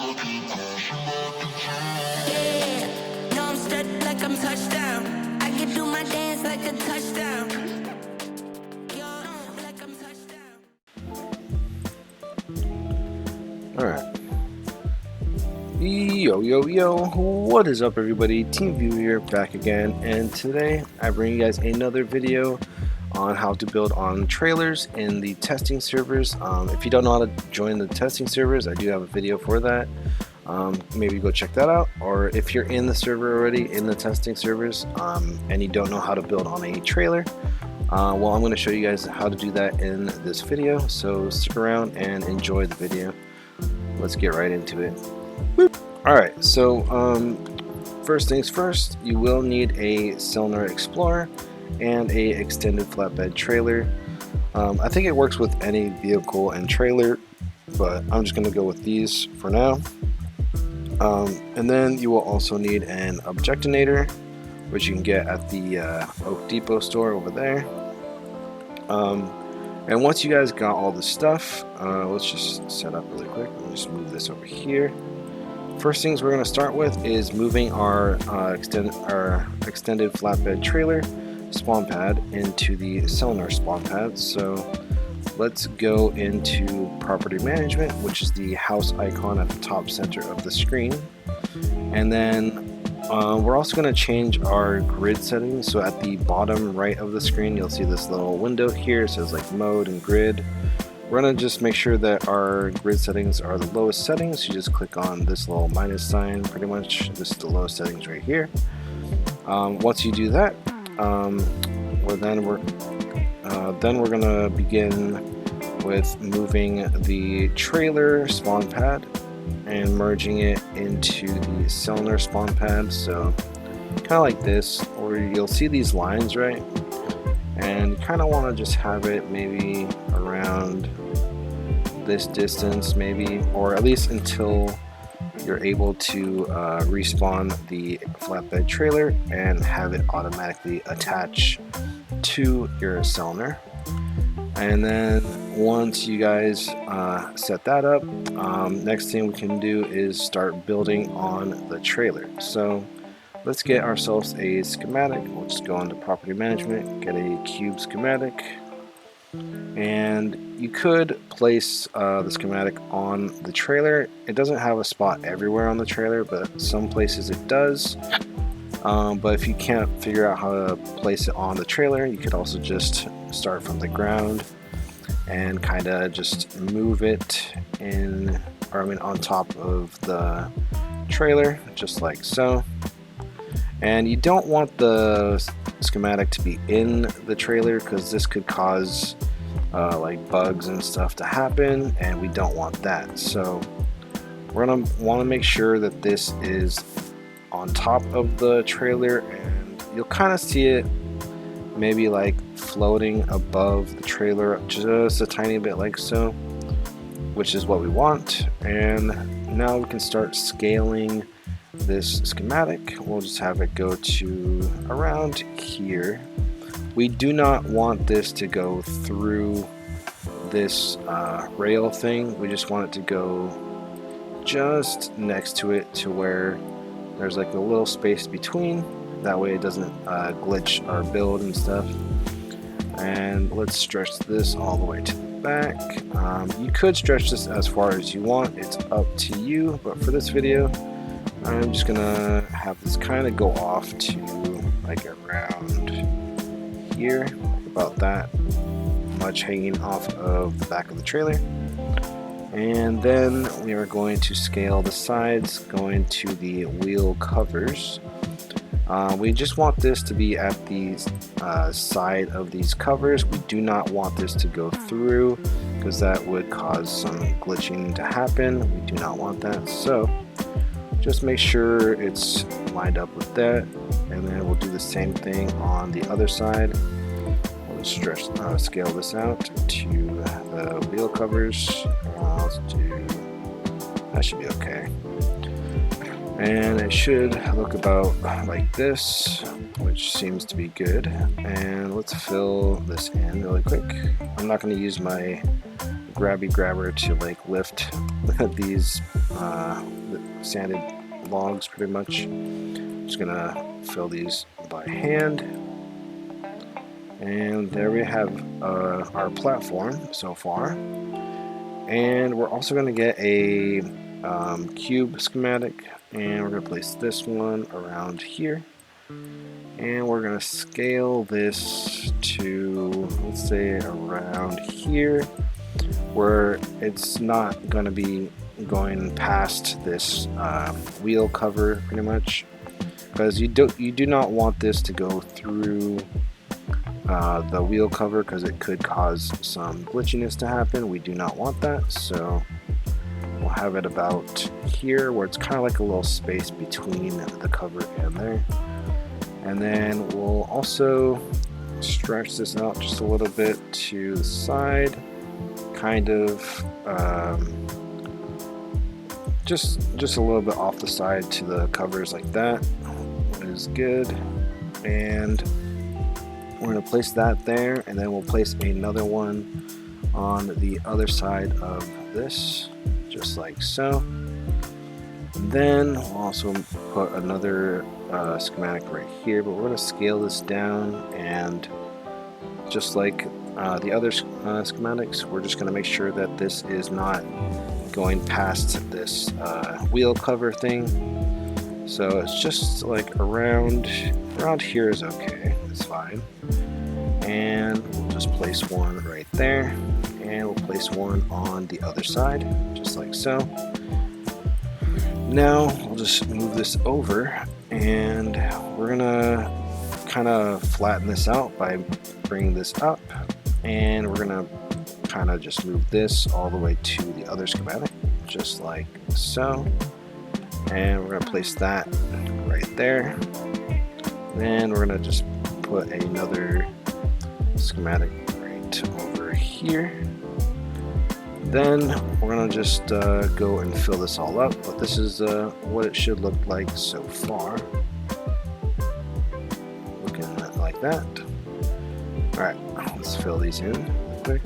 Yeah, no, I'm stuck like I'm touchdown. I can do my dance like a touchdown. Like I'm touchdown. Alright. Yo, what is up everybody? Team View here, back again, and today I bring you guys another video on how to build on trailers in the testing servers. If you don't know how to join the testing servers, I do have a video for that. Maybe go check that out. Or if you're in the server already, in the testing servers, and you don't know how to build on a trailer, well, I'm going to show you guys how to do that in this video, so stick around and enjoy the video. Let's get right into it. Alright, so first things first, you will need a Cellular Explorer and a extended flatbed trailer. I think it works with any vehicle and trailer, but I'm just going to go with these for now. And then you will also need an Objectinator, which you can get at the Oak Depot store over there. And once you guys got all the stuff, let's just set up really quick. Let me just move this over here. First things we're going to start with is moving our extended flatbed trailer spawn pad into the Cellular spawn pad. So let's go into property management, which is the house icon at the top center of the screen. And then we're also going to change our grid settings. So at the bottom right of the screen, you'll see this little window here. It says like mode and grid. We're going to just make sure that our grid settings are the lowest settings. You just click on this little minus sign, pretty much. This is the lowest settings right here. Once you do that, then we're going to begin with moving the trailer spawn pad and merging it into the Cellular spawn pad. So kind of like this, or you'll see these lines, right? And you kind of want to just have it maybe around this distance, maybe, or at least until you're able to respawn the flatbed trailer and have it automatically attach to your Cellular. And then once you guys set that up, next thing we can do is start building on the trailer. So let's get ourselves a schematic. We'll just go into property management, get a cube schematic, and you could place the schematic on the trailer. It doesn't have a spot everywhere on the trailer, but some places it does. But if you can't figure out how to place it on the trailer, you could also just start from the ground and kind of just move it in, or I mean on top of the trailer, just like so. And you don't want the schematic to be in the trailer, because this could cause like bugs and stuff to happen, and we don't want that. So we're gonna want to make sure that this is on top of the trailer, and you'll kind of see it maybe like floating above the trailer just a tiny bit, like so, which is what we want. And now we can start scaling this schematic. We'll just have it go to around here. We do not want this to go through this rail thing. We just want it to go just next to it, to where there's like a little space between. That way it doesn't glitch our build and stuff. And let's stretch this all the way to the back. You could stretch this as far as you want. It's up to you. But for this video, I'm just gonna have this kind of go off to like around here, like about that much hanging off of the back of the trailer. And then we are going to scale the sides, going to the wheel covers. We just want this to be at the side of these covers. We do not want this to go through, because that would cause some glitching to happen. We do not want that. So just make sure it's lined up with that, and then we'll do the same thing on the other side. We'll scale this out to the wheel covers. Let's do, that should be okay. And it should look about like this, which seems to be good. And let's fill this in really quick. I'm not going to use my grabby grabber to like lift these sanded logs pretty much. Just gonna fill these by hand. And there we have our platform so far. And we're also going to get a cube schematic, and we're going to place this one around here. And we're going to scale this to, let's say, around here, where it's not going to be going past this wheel cover pretty much, because you do not want this to go through the wheel cover, because it could cause some glitchiness to happen. We do not want that, so we'll have it about here, where it's kind of like a little space between the cover and there. And then we'll also stretch this out just a little bit to the side, kind of just a little bit off the side to the covers like that is good. And we're going to place that there, and then we'll place another one on the other side of this, just like so. And then we'll also put another schematic right here, but we're going to scale this down, and just like the other schematics, we're just going to make sure that this is not going past this wheel cover thing. So it's just like around here is okay, it's fine. And we'll just place one right there, and we'll place one on the other side, just like so. Now we'll just move this over, and we're gonna kind of flatten this out by bringing this up, and we're gonna kind of just move this all the way to the other schematic, just like so. And we're gonna place that right there. Then we're gonna just put another schematic right over here. Then we're gonna just go and fill this all up, but this is what it should look like so far. Looking like that. Alright, let's fill these in real quick.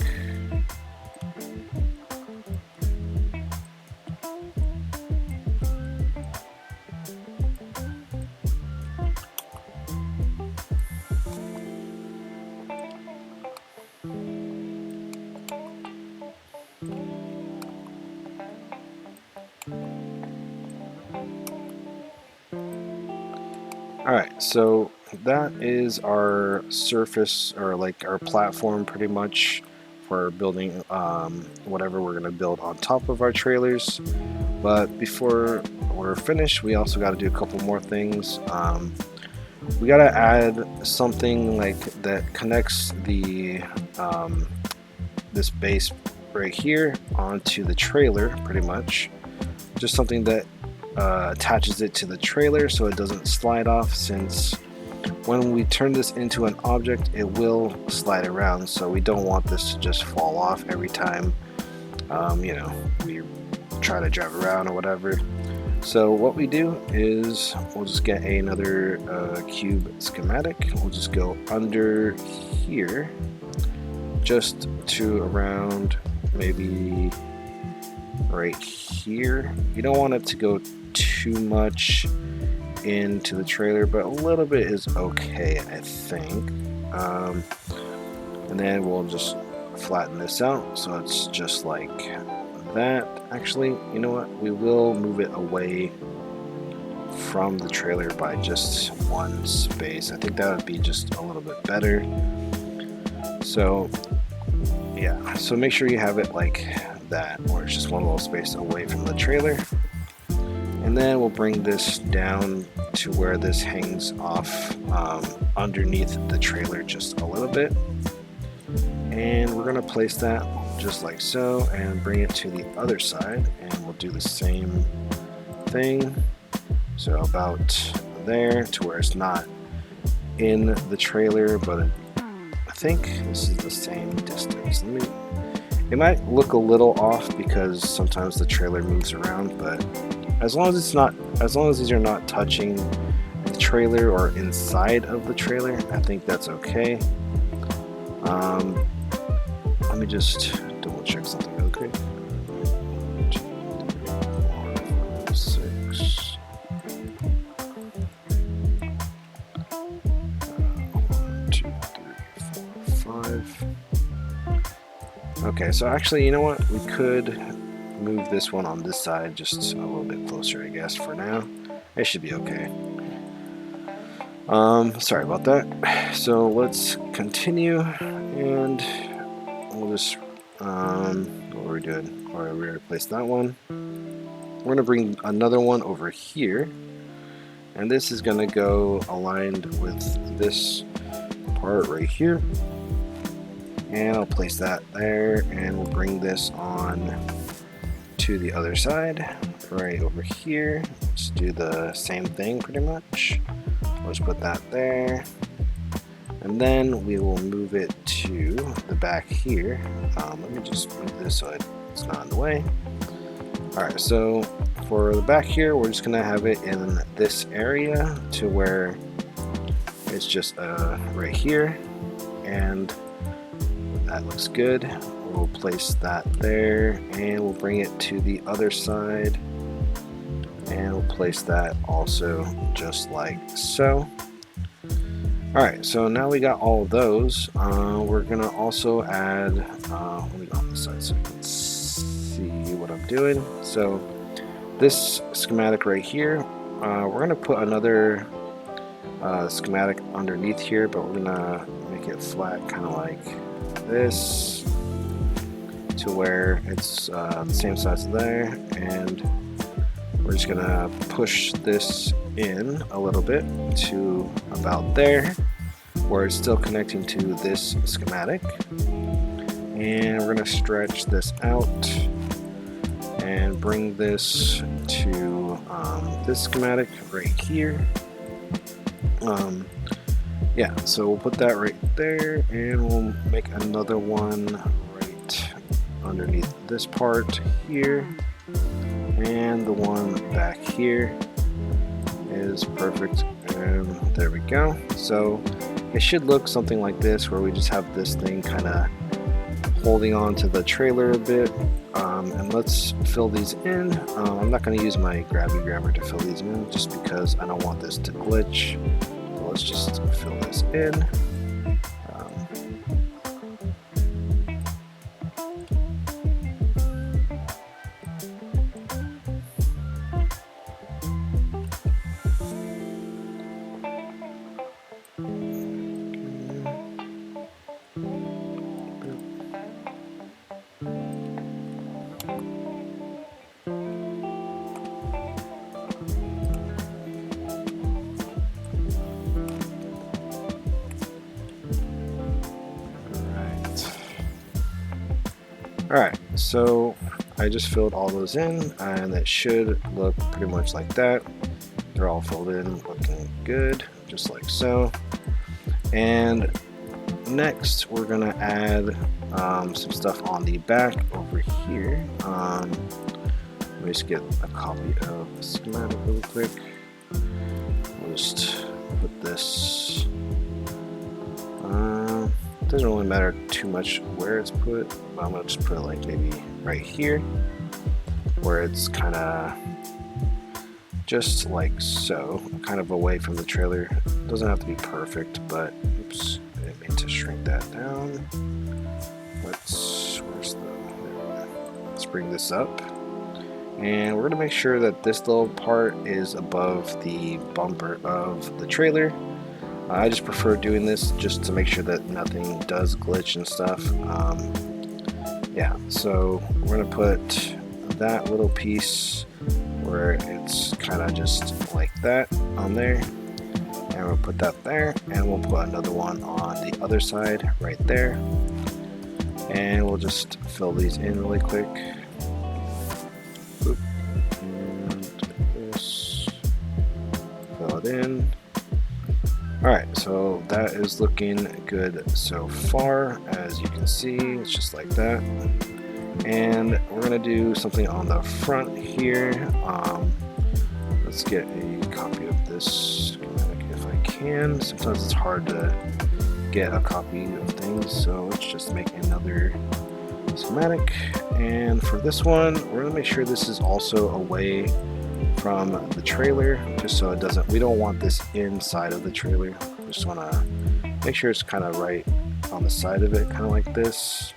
Alright, so that is our surface, or like our platform pretty much, for building whatever we're going to build on top of our trailers. But before we're finished, we also got to do a couple more things. We got to add something like that connects the this base right here onto the trailer pretty much. Just something that attaches it to the trailer so it doesn't slide off, since when we turn this into an object it will slide around, so we don't want this to just fall off every time you know, we try to drive around or whatever. So what we do is we'll just get another cube schematic. We'll just go under here just to around maybe right here. You don't want it to go too much into the trailer, but a little bit is okay, I think. And then we'll just flatten this out so it's just like that. Actually, you know what, we will move it away from the trailer by just one space. I think that would be just a little bit better. So yeah, so make sure you have it like that, where it's just one little space away from the trailer. And then we'll bring this down to where this hangs off underneath the trailer just a little bit. And we're going to place that just like so and bring it to the other side, and we'll do the same thing. So about there, to where it's not in the trailer, but I think this is the same distance. It might look a little off because sometimes the trailer moves around, but as long as these are not touching the trailer or inside of the trailer, I think that's okay. Let me just double check something really Okay, so actually, you know what? We could move this one on this side just a little bit closer, I guess, for now. It should be okay. Sorry about that. So let's continue, and we'll just, what are we doing? All right, we replaced that one. We're gonna bring another one over here, and this is gonna go aligned with this part right here. And I'll place that there, and we'll bring this on to the other side, right over here. Let's do the same thing pretty much. Let's put that there, and then we will move it to the back here. Let me just move this so it's not in the way. Alright, so for the back here, we're just gonna have it in this area to where it's just right here, and that looks good. We'll place that there, and we'll bring it to the other side, and we'll place that also just like so. Alright, so now we got all of those. We're gonna also add, let me go on this side so you can see what I'm doing. So this schematic right here, we're gonna put another schematic underneath here, but we're gonna make it flat, kind of like this, to where it's the same size there, and we're just gonna push this in a little bit to about there, where it's still connecting to this schematic, and we're gonna stretch this out and bring this to this schematic right here. Yeah, so we'll put that right there, and we'll make another one right underneath this part here, and the one back here is perfect, and there we go. So it should look something like this, where we just have this thing kind of holding on to the trailer a bit. And let's fill these in. I'm not going to use my grabber to fill these in, just because I don't want this to glitch. So let's just fill this in. Alright, so I just filled all those in, and it should look pretty much like that. They're all filled in, looking good, just like so. And next, we're going to add some stuff on the back over here. Let me just get a copy of the schematic really quick. I'll just put this... doesn't really matter too much where it's put, but I'm gonna just put it like maybe right here, where it's kind of just like so, kind of away from the trailer. It doesn't have to be perfect, but oops, I didn't mean to shrink that down. Let's bring this up, and we're gonna make sure that this little part is above the bumper of the trailer. I just prefer doing this just to make sure that nothing does glitch and stuff. Yeah, so we're gonna put that little piece where it's kind of just like that on there, and we'll put that there, and we'll put another one on the other side right there, and we'll just fill these in really quick. Oop. And this, fill it in. Alright, so that is looking good so far. As you can see, it's just like that. And we're going to do something on the front here. Let's get a copy of this schematic if I can. Sometimes it's hard to get a copy of things, so let's just make another schematic. And for this one, we're going to make sure this is also away from the trailer, just so it doesn't, we don't want this inside of the trailer. Just want to make sure it's kind of right on the side of it, kind of like this.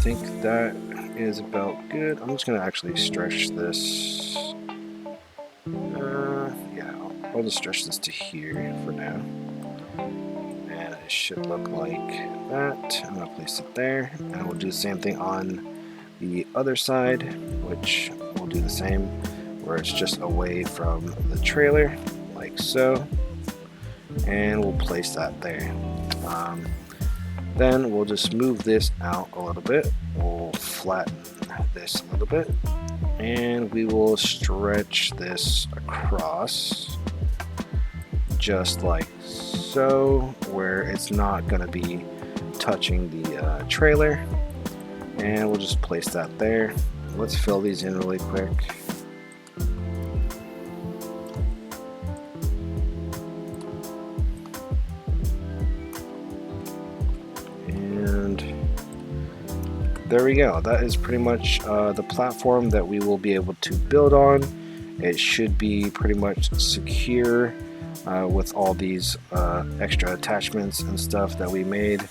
think that is about good. I'm just gonna actually stretch this. Yeah, I'll just stretch this to here for now. And it should look like that. I'm gonna place it there, and we'll do the same thing on the other side, which we'll do the same, where it's just away from the trailer, like so. And we'll place that there. Then we'll just move this out a little bit. We'll flatten this a little bit, and we will stretch this across just like so, where it's not going to be touching the trailer. And we'll just place that there. Let's fill these in really quick. There we go. That is pretty much the platform that we will be able to build on. It should be pretty much secure with all these extra attachments and stuff that we made.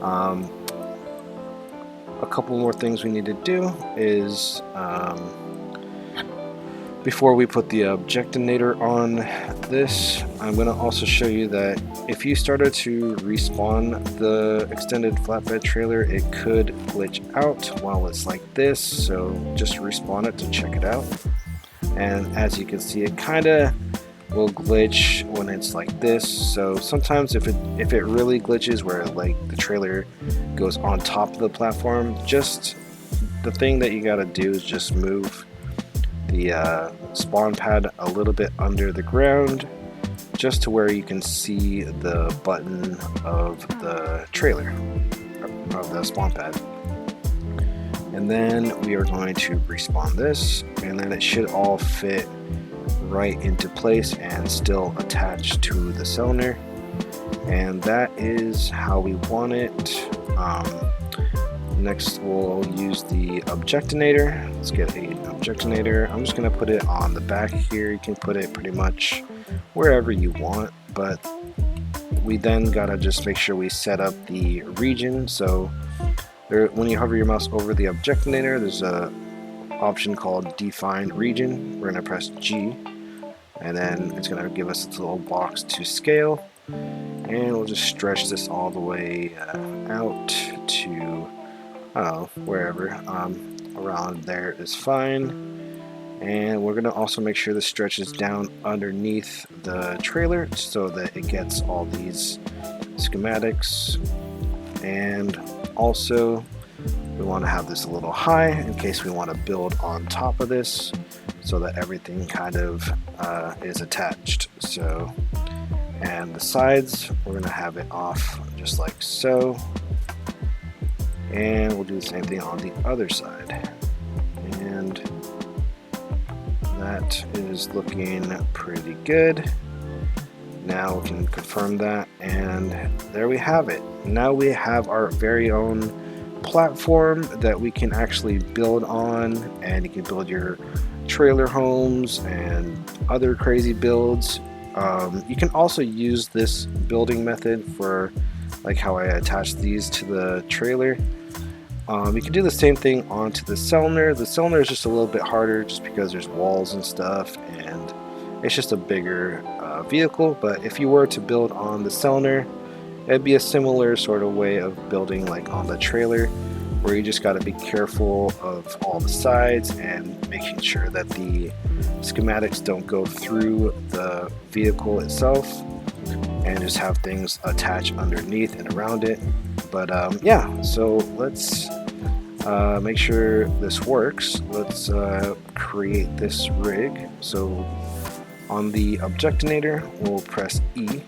A couple more things we need to do is before we put the objectinator on this, I'm going to also show you that if you started to respawn the extended flatbed trailer, it could glitch out while it's like this, so just respawn it to check it out. And as you can see, it kind of will glitch when it's like this. So sometimes if it really glitches where like the trailer goes on top of the platform, just the thing that you got to do is just move the spawn pad a little bit under the ground, just to where you can see the button of the trailer, of the spawn pad. And then we are going to respawn this, and then it should all fit right into place and still attach to the cylinder. And that is how we want it. Next we'll use the objectinator. Let's get an objectinator. I'm just going to put it on the back here. You can put it pretty much wherever you want, but we then gotta just make sure we set up the region. So there, when you hover your mouse over the objectinator, there's a option called define region. We're going to press G, and then it's going to give us this little box to scale, and we'll just stretch this all the way out to wherever, around there is fine. And we're going to also make sure this stretches down underneath the trailer so that it gets all these schematics. And also we want to have this a little high in case we want to build on top of this so that everything kind of is attached. So, and the sides, we're going to have it off just like so. And we'll do the same thing on the other side. And that is looking pretty good. Now we can confirm that, and there we have it. Now we have our very own platform that we can actually build on, and you can build your trailer homes and other crazy builds. You can also use this building method for like how I attach these to the trailer. You can do the same thing onto the cylinder. The cylinder is just a little bit harder just because there's walls and stuff, and it's just a bigger vehicle. But if you were to build on the cylinder, it'd be a similar sort of way of building like on the trailer, where you just got to be careful of all the sides and making sure that the schematics don't go through the vehicle itself, and just have things attached underneath and around it. But yeah, so let's make sure this works. Let's create this rig. So on the objectinator, we'll press E,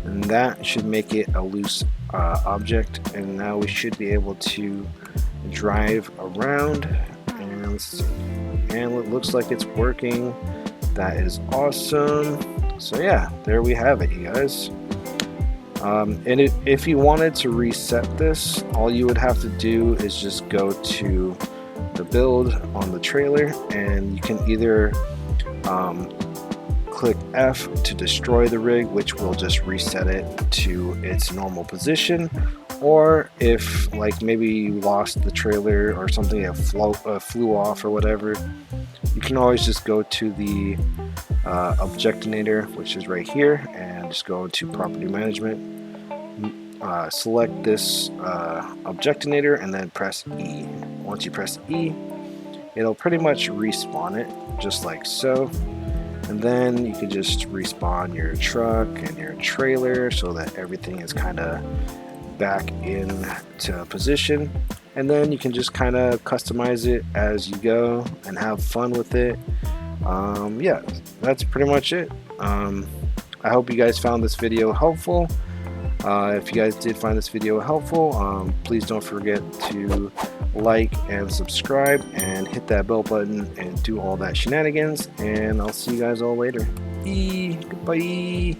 and that should make it a loose object. And now we should be able to drive around, and let's see. And it looks like it's working. That is awesome. So yeah, there we have it, you guys. And if you wanted to reset this, all you would have to do is just go to the build on the trailer, and you can either click F to destroy the rig, which will just reset it to its normal position, or if like maybe you lost the trailer or something that flew off or whatever, you can always just go to the Objectinator, which is right here, and just go into Property Management, select this Objectinator, and then press E. Once you press E, it'll pretty much respawn it, just like so. And then you can just respawn your truck and your trailer so that everything is kind of back into position. And then you can just kind of customize it as you go and have fun with it. Yeah, that's pretty much it. I hope you guys found this video helpful. If you guys did find this video helpful, please don't forget to like and subscribe and hit that bell button and do all that shenanigans, and I'll see you guys all later. Goodbye.